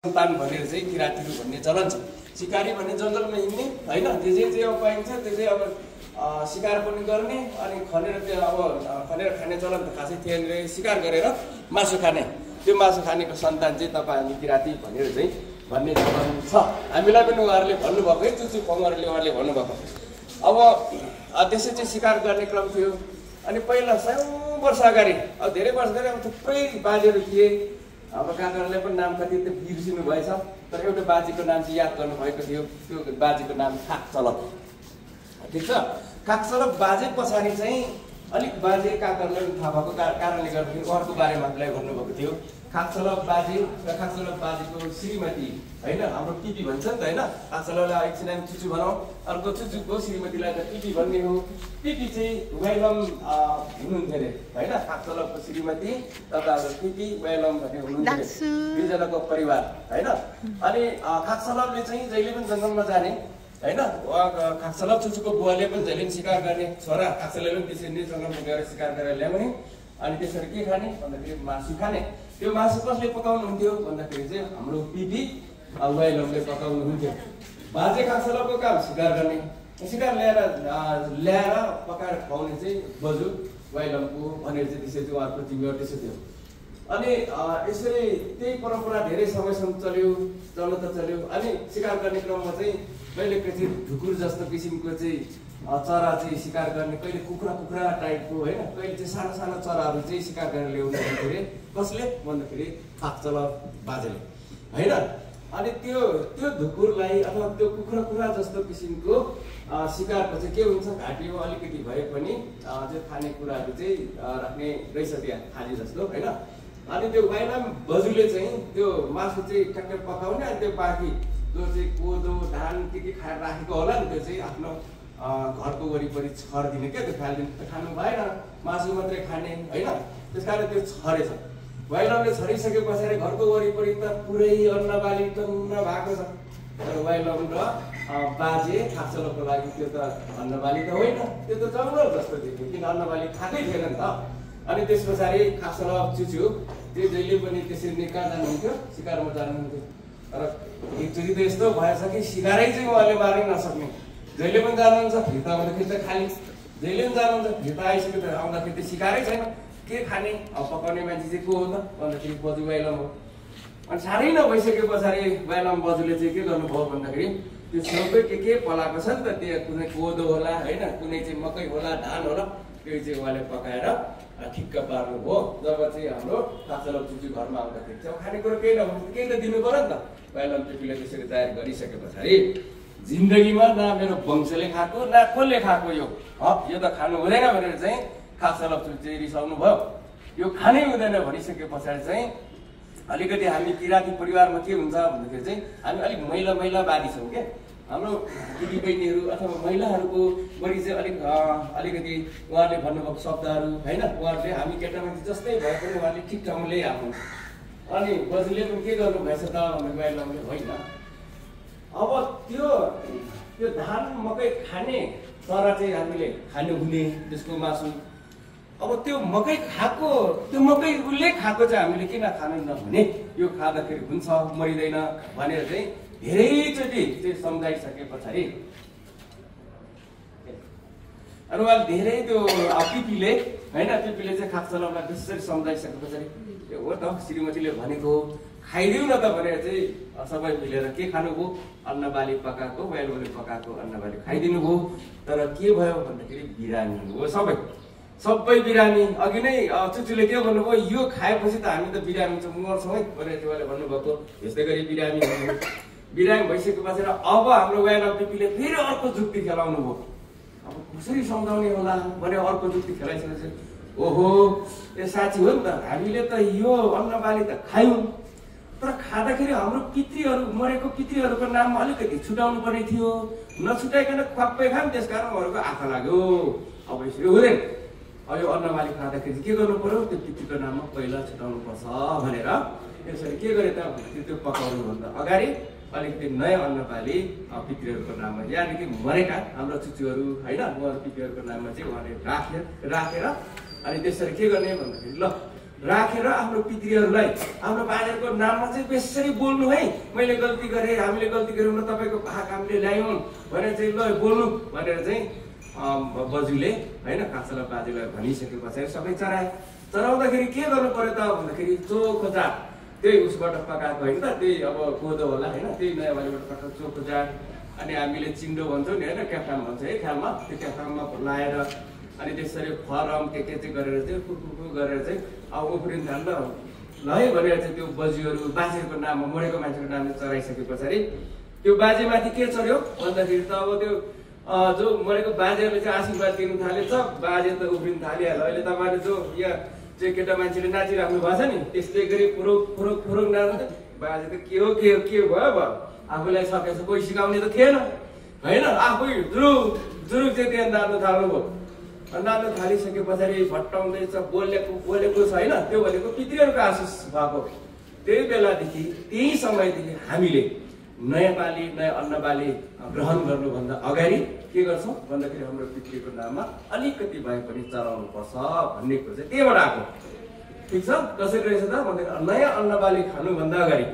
सन्तान भनेर चाहिँ किरातीहरू भन्ने चलन छ। सिकारी भन्ने जङ्गलमा हिँड्ने होइन, जे अब पाइन्छ त्यो चाहिँ अब शिकार पनि गर्ने अनि खनेर त्यो अब खनेर खाने चलन त खासै थिएन रे। शिकार गरेर मासु खाने, त्यो मासु खानेको सन्तान चाहिँ तपाईँ हामी किराती भनेर चाहिँ भन्ने चलन छ। हामीलाई पनि उहाँहरूले भन्नुभएको है, चुचु पङहरूले उहाँहरूले भन्नुभएको। अब त्यसै चाहिँ शिकार गर्ने क्रम थियो। अनि पहिला 100 वर्ष अगाडि, अब धेरै वर्ष अगाडि अब थुप्रै बाजेहरू थिए। अब काकाहरूले पनि नाम कति त बिर्सिनु भएछ, तर एउटा बाजेको नाम चाहिँ याद गर्नुभएको थियो। त्यो बाजेको नाम काकचलप। ठिक छ, काकचलप बाजे पछाडि चाहिँ अलिक बाजे काकाहरूलाई थाहा भएको कारणले गर्दाखेरि उहाँको बारेमा हामीलाई भन्नुभएको थियो। काकचलप बाजे र काकचलप बाजेको श्रीमती होइन, हाम्रो टिपी भन्छ नि त होइन। काकचलपलाई एकछिन हामी चुचु भनौँ, अर्को चुचुको श्रीमतीलाई त टिपी भन्ने हो। टिपी चाहिँ वेलम हुनुहुन्थ्यो अरे होइन, काकचलपको श्रीमती तथा टिपी वेलम भन्ने हुनुहुन्थ्यो, दुईजनाको परिवार होइन। अनि काकचलपले चाहिँ जहिले पनि जङ्गलमा जाने होइन, काकचलप चुचुको बुवाले पनि जहिले पनि शिकार गर्ने, छोरा काकचलपले पनि त्यसरी नै जङ्गलमा गएर शिकार गरेर ल्याउने। अनि त्यसरी के खाने भन्दाखेरि मासु खाने। त्यो मासु कसले पकाउनुहुन्थ्यो भन्दाखेरि चाहिँ हाम्रो टिपी वेलमले पकाउनुहुन्थ्यो। बाजे काकचलपको काम शिकार गर्ने, शिकार ल्याएर पकाएर खुवाउने चाहिँ बजु वेलमको भनेर चाहिँ त्यसरी चाहिँ उहाँको जिम्मेवार त्यसो थियो। अनि यसरी त्यही परम्परा धेरै समयसम्म चल्यो चल्यो। अनि शिकार गर्ने क्रममा चाहिँ कहिले चाहिँ ढुकुर जस्तो किसिमको चाहिँ चरा चाहिँ शिकार गर्ने, कहिले कुखुरा टाइपको होइन, कहिले चाहिँ सानो सानो चराहरू चाहिँ शिकार गरेर ल्याउनु भन्दाखेरि कसले भन्दाखेरि काकचलप बाजेले होइन। अनि त्यो ढुकुरलाई अथवा त्यो कुखुरा जस्तो किसिमको शिकारको चाहिँ के हुन्छ, घाँटी अलिकति भए पनि त्यो खानेकुराहरू चाहिँ राख्ने रहेछ त्यहाँ खाली जस्तो होइन। अनि त्यो वेलम बजुले चाहिँ त्यो मासु चाहिँ ट्याक्कै पकाउने, अनि त्यो बाँकी जो चाहिँ कोदो धान के खाएर राखेको होला नि त्यो चाहिँ आफ्नो घरको वरिपरि छरिदिने क्या, त्यो फालिदिने। खानु भएन, मासु मात्रै खाने होइन, त्यस कारण त्यो छरेछ। वेलमले छरिसके पछाडि घरको वरिपरि त पुरै अन्नबाली टन्न भएको छ। तर वेलम र बाजे काकचलपको लागि त्यो त अन्नबाली त होइन, त्यो त जङ्गल जस्तो थियो, किन अन्नबाली खाएकै थिएन नि त। अनि त्यस पछाडि काकचलप चुचु त्यो जहिले पनि त्यसरी नै कहाँ जानुहुन्थ्यो, शिकारमा जानुहुन्थ्यो। तर एकचोटि त यस्तो भएछ कि शिकारै चाहिँ उहाँले मार्नै नसक्ने। जहिले पनि जानुहुन्छ फिर्ता आउँदाखेरि त खाली, जहिले पनि जानुहुन्छ फिर्ता आइसक्यो त आउँदाखेरि त शिकारै छैन। के खाने पकाउने मान्छे चाहिँ को हो त भन्दाखेरि बजु वेलम हो। अनि साह्रै नभइसके पछाडि वेलम बजुले चाहिँ के गर्नुभयो भन्दाखेरि त्यो छेउकै के पलाएको छ नि त, त्यो कुनै कोदो होला होइन, कुनै चाहिँ मकै होला, धान होला, त्यो चाहिँ उहाँले पकाएर ठिक्क पार्नुभयो। जब चाहिँ हाम्रो काकचलप चुचु घरमा आउँदाखेरि चाहिँ खानेकुरो केही नभन्छ, केही त दिनु पर्यो नि त। वेलम टिपीले त्यसरी तयार गरिसके पछाडि जिन्दगीमा न मेरो वंशले खाएको न कसले खाएको यो त खानु हुँदैन भनेर चाहिँ काकचलप चाहिँ रिसाउनु भयो। यो खानै हुँदैन भनिसके पछाडि चाहिँ अलिकति हामी किराती परिवारमा के हुन्छ भन्दाखेरि चाहिँ हामी अलिक महिला बानी छौँ क्या। हाम्रो दिदी बहिनीहरू अथवा महिलाहरूको बढी चाहिँ अलिकति उहाँहरूले भन्नुभएको शब्दहरू होइन, उहाँहरूले हामी केटा मान्छे जस्तै भए पनि उहाँहरूले ठिक ठाउँमा ल्याइहाल्नु। अनि बजुले पनि के गर्नुभएछ त भनेर वेलमले होइन, अब त्यो धान मकै खाने चरा चाहिँ हामीले खानु हुने त्यसको मासु, अब त्यो मकै खाएको त्यो मकै उसले खाएको चाहिँ हामीले किन खानु नहुने, यो खाँदाखेरि हुन्छ मरिँदैन भनेर चाहिँ धेरैचोटि चाहिँ सम्झाइसके पछाडि अनि उहाँ धेरै त्यो टिपीले होइन, टिपीले चाहिँ काकचलपलाई त्यसरी सम्झाइसके पछाडि हो त श्रीमतीले भनेको खाइदिउँ न त भनेर चाहिँ सबै मिलेर के खानुभयो, अन्नबाली पकाएको, वेलमले पकाएको अन्नबाली खाइदिनु भयो। तर के भयो भन्दाखेरि बिरामी हो सबै बिरामी। अघि नै चुचुले के भन्नुभयो, यो खाएपछि त हामी त बिरामी छौँ, मर्छौँ है भनेर चाहिँ उहाँले भन्नुभएको। यस्तै गरी बिरामी भइसके पछाडि अब हाम्रो वेलम टिपीले फेरि अर्को जुक्ति खेलाउनु भयो। अब कसरी सम्झाउने होला भने अर्को जुक्ति खेलाइसकेपछि ओहो ए साँच्ची हो नि त, हामीले त यो अन्नबाली त खायौँ, तर खाँदाखेरि हाम्रो पितृहरू मरेको पितृहरूको नाममा अलिकति छुटाउनु पर्ने थियो, नछुटाइकन खप्पै खाम, त्यस कारण उहाँहरूको आँखा लाग्यो। अब यसरी हुँदैन, अब यो अन्नबाली खाँदाखेरि के गर्नु पर्यो, त्यो पितृको नाममा पहिला छुटाउनु पर्छ भनेर यसरी के गरे त त्यो पकाउनुभन्दा अगाडि अलिकति नयाँ अन्नबाली पितृहरूको नाममा, यानि कि मरेका हाम्रो चुचुहरू होइन उहाँहरू पितृहरूको नाममा चाहिँ उहाँले राखेर अनि त्यसरी के गर्ने भन्दाखेरि ल राखेर आफ्नो पितृहरूलाई आफ्नो बाजेको नाममा चाहिँ बेसरी बोल्नु है, मैले गल्ती गरेँ, हामीले गल्ती गऱ्यौँ, तपाईँको भाग हामीले ल्यायौँ भनेर चाहिँ ल बोल्नु भनेर चाहिँ बजुले होइन कान्छा बाजेलाई भनिसके पछाडि सबै चराए। चराउँदाखेरि के गर्नु पर्यो त भन्दाखेरि चोखो जात, त्यही उसबाट पकाएको होइन त, त्यही अब कोदो होला होइन, त्यही नयाँ बालीबाट पकाएको चोखो जात। अनि हामीले चिन्डो भन्छौँ नि होइन, क्याफ्राम भन्छ है ख्यालमा, त्यो क्याफ्राममा लाएर अनि त्यसरी फरम के चाहिँ गरेर चाहिँ कुकुरु गरेर चाहिँ अब उफ्रिन थाल्दा ल है भनेर चाहिँ त्यो बजीहरू बाजेको नाममा मरेको मान्छेको नामले चराइसके पछाडि त्यो बाजेमाथि के चढ्यो भन्दाखेरि त अब त्यो जो मरेको बाजेहरूले चाहिँ आशीर्वाद दिनु थालेछ, बाजे त उफ्रिन थालिहाल्यो। अहिले तपाईँले जो यहाँ चाहिँ केटा मान्छेले नाचिराख्नु भएको छ नि, त्यस्तै गरी फुरुक फुरुक फुरुक नाच्छ, बाजे त के हो भयो भयो, आफूलाई सकेछ, कोही सिकाउने त थिएन होइन, आफै जुरुक जुरुक चाहिँ त्यहाँ नाच्नु थाल्नुभयो। नाच्नु थालिसके पछाडि भट्टाउँदैछ, बोलेको छ होइन, त्यो भनेको पितृहरूको आशिष भएको। त्यही बेलादेखि त्यही समयदेखि हामीले नयाँ बाली नयाँ अन्न बाली ग्रहण गर्नुभन्दा अगाडि के गर्छौँ भन्दाखेरि हाम्रो पितृको नाममा अलिकति भए पनि चलाउनु पर्छ भन्ने कुरा चाहिँ त्यहीबाट आएको। ठिक छ, कसरी रहेछ त भन्दाखेरि नयाँ अन्न बाली खानुभन्दा अगाडि,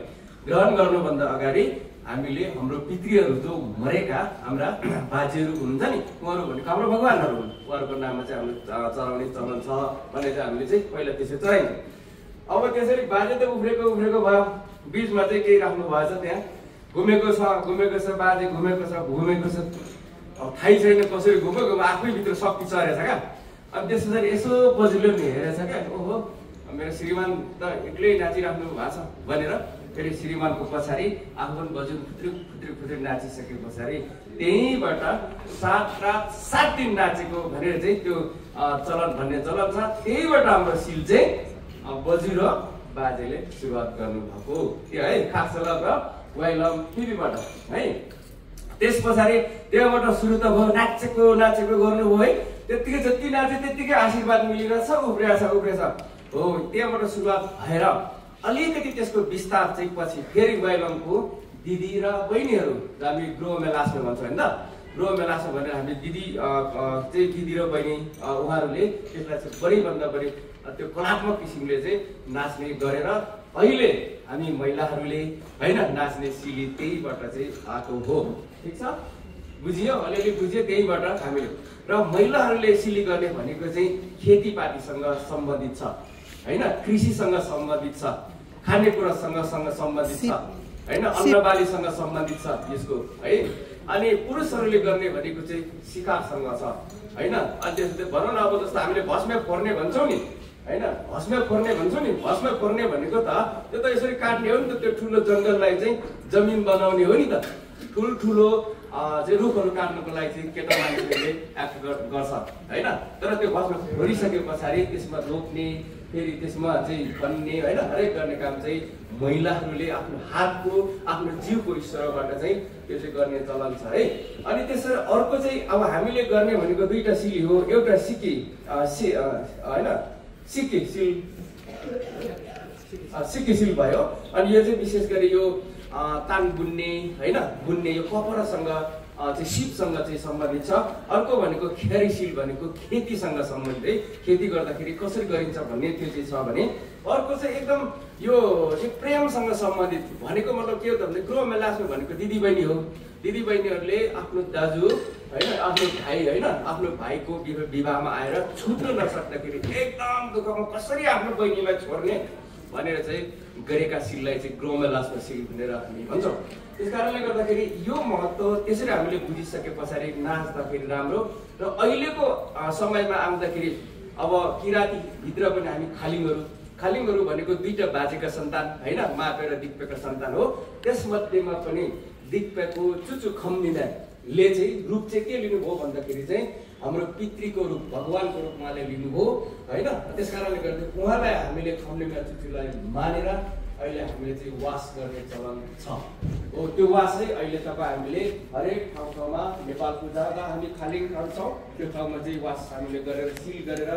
ग्रहण गर्नुभन्दा अगाडि हामीले हाम्रो पितृहरू जो मरेका हाम्रा बाजेहरू हुनुहुन्छ नि, उहाँहरू भनेको हाम्रो भगवान्हरू हुन्, उहाँहरूको नाममा चाहिँ हामीले चलाउने चलन छ भने चाहिँ हामीले चाहिँ पहिला त्यसरी चलाइन्छ। अब त्यसरी बाजे त उफ्रेको भयो, बिचमा चाहिँ केही राख्नु भएछ, त्यहाँ घुमेको छ बाजे घुमेको छ, अब थाहै छैन कसरी घुमेको, आफै भित्र शक्ति चढेछ क्या। अनि त्यस पछाडि यसो बजुले पनि हेरेछ क्या, ओहो मेरो श्रीमान त एक्लै नाचिराख्नु भएको छ भनेर फेरि श्रीमानको पछाडि आफू पनि बजु खुत्री नाचिसके पछाडि त्यहीँबाट 7 रात 7 दिन नाचेको भनेर चाहिँ त्यो चलन भन्ने चलन छ। त्यहीबाट हाम्रो सिल चाहिँ बजु र बाजेले सुरुवात गर्नुभएको त्यो है, खासल र वाइलम टिभीबाट है। त्यस पछाडि त्यहाँबाट सुरु त भयो, नाचेको गर्नुभयो है, त्यत्तिकै जति नाचे त्यत्तिकै आशीर्वाद मिलिरहेछ, उफ्रेछ हो। त्यहाँबाट सुरुवात भएर अलिकति त्यसको विस्तार चाहिँ पछि फेरि वाइलमको दिदी र बहिनीहरू, हामी गृह मेलासो भन्छौँ होइन, गृह मेलासो भनेर हामी दिदी र बहिनी उहाँहरूले त्यसलाई चाहिँ बढीभन्दा बढी त्यो कलात्मक किसिमले चाहिँ नाच्ने गरेर अहिले हामी महिलाहरूले होइन नाच्ने सिली त्यहीबाट चाहिँ आएको हो। ठिक छ, बुझियो, अलिअलि बुझ्यो त्यहीबाट हामीले। र महिलाहरूले सिली गर्ने भनेको चाहिँ खेतीपातीसँग सम्बन्धित छ होइन, कृषिसँग सम्बन्धित छ, खानेकुरासँग सम्बन्धित छ होइन, अन्नबालीसँग सम्बन्धित छ यसको है। अनि पुरुषहरूले गर्ने भनेको चाहिँ शिकारसँग छ होइन। अनि त्यसपछि भनौँ न अब जस्तो हामीले भस्मे फोर्ने भन्छौँ नि होइन, भस्मे फोर्ने भनेको त त्यो त यसरी काट्ने हो नि त, त्यो ठुलो जङ्गललाई चाहिँ जमिन बनाउने हो नि त, ठुल्ठुलो चाहिँ रुखहरू काट्नुको लागि चाहिँ केटा मान्छेहरूले एक्ट गर्छ होइन। तर त्यो भस्म फोरिसके पछाडि त्यसमा रोप्ने, फेरि त्यसमा चाहिँ खन्ने होइन, हरेक गर्ने काम चाहिँ महिलाहरूले आफ्नो हातको आफ्नो जिउको ईश्वरबाट चाहिँ त्यो चाहिँ गर्ने चलन छ है। अनि त्यसरी अर्को चाहिँ अब हामीले गर्ने भनेको दुईटा सिली हो, एउटा होइन सिक्की सिल भयो। अनि यो चाहिँ विशेष गरी यो तान बुन्ने होइन, बुन्ने यो कपडासँग चाहिँ सिपसँग चाहिँ सम्बन्धित छ। अर्को भनेको खेरी सिल भनेको खेतीसँग सम्बन्धित है, खेती गर्दाखेरि कसरी गरिन्छ भन्ने त्यो चाहिँ छ भने। अर्को चाहिँ एकदम यो चाहिँ प्रेमसँग सम्बन्धित भनेको मतलब के हो त भने गृह मेलासो भनेको दिदीबहिनी हो। दिदीबहिनीहरूले आफ्नो दाजु होइन, आफ्नो भाइ होइन, आफ्नो भाइको विवाहमा आएर छुट्न नसक्दाखेरि एकदम दुःखमा कसरी आफ्नो बहिनीलाई छोड्ने भनेर चाहिँ गरेका सिललाई चाहिँ गृह मेलासो सिल भनेर हामी भन्छौँ। त्यस कारणले गर्दाखेरि यो महत्त्व त्यसरी हामीले बुझिसके पछाडि नाच्दाखेरि राम्रो। र अहिलेको समयमा आउँदाखेरि अब किराँतीभित्र पनि हामी खालिङहरू भनेको दुईटा बाजेका सन्तान होइन, मापे र दिक्पेका सन्तान हो। त्यसमध्येमा पनि दिक्पेको चुचु खम्दिनाले चाहिँ रूप चाहिँ के लिनुभयो भन्दाखेरि चाहिँ हाम्रो पितृको रूप, भगवानको रूप उहाँले लिनुभयो होइन। त्यस कारणले गर्दा उहाँलाई हामीले खम्दिना चुचुलाई मानेर अहिले हामीले चाहिँ वास गर्ने चलन छ हो। त्यो वास चाहिँ अहिले हामीले हरेक ठाउँमा नेपालको जग्गा हामी खालिङ ठाउँ छौँ, त्यो ठाउँमा चाहिँ वास हामीले गरेर सिल गरेर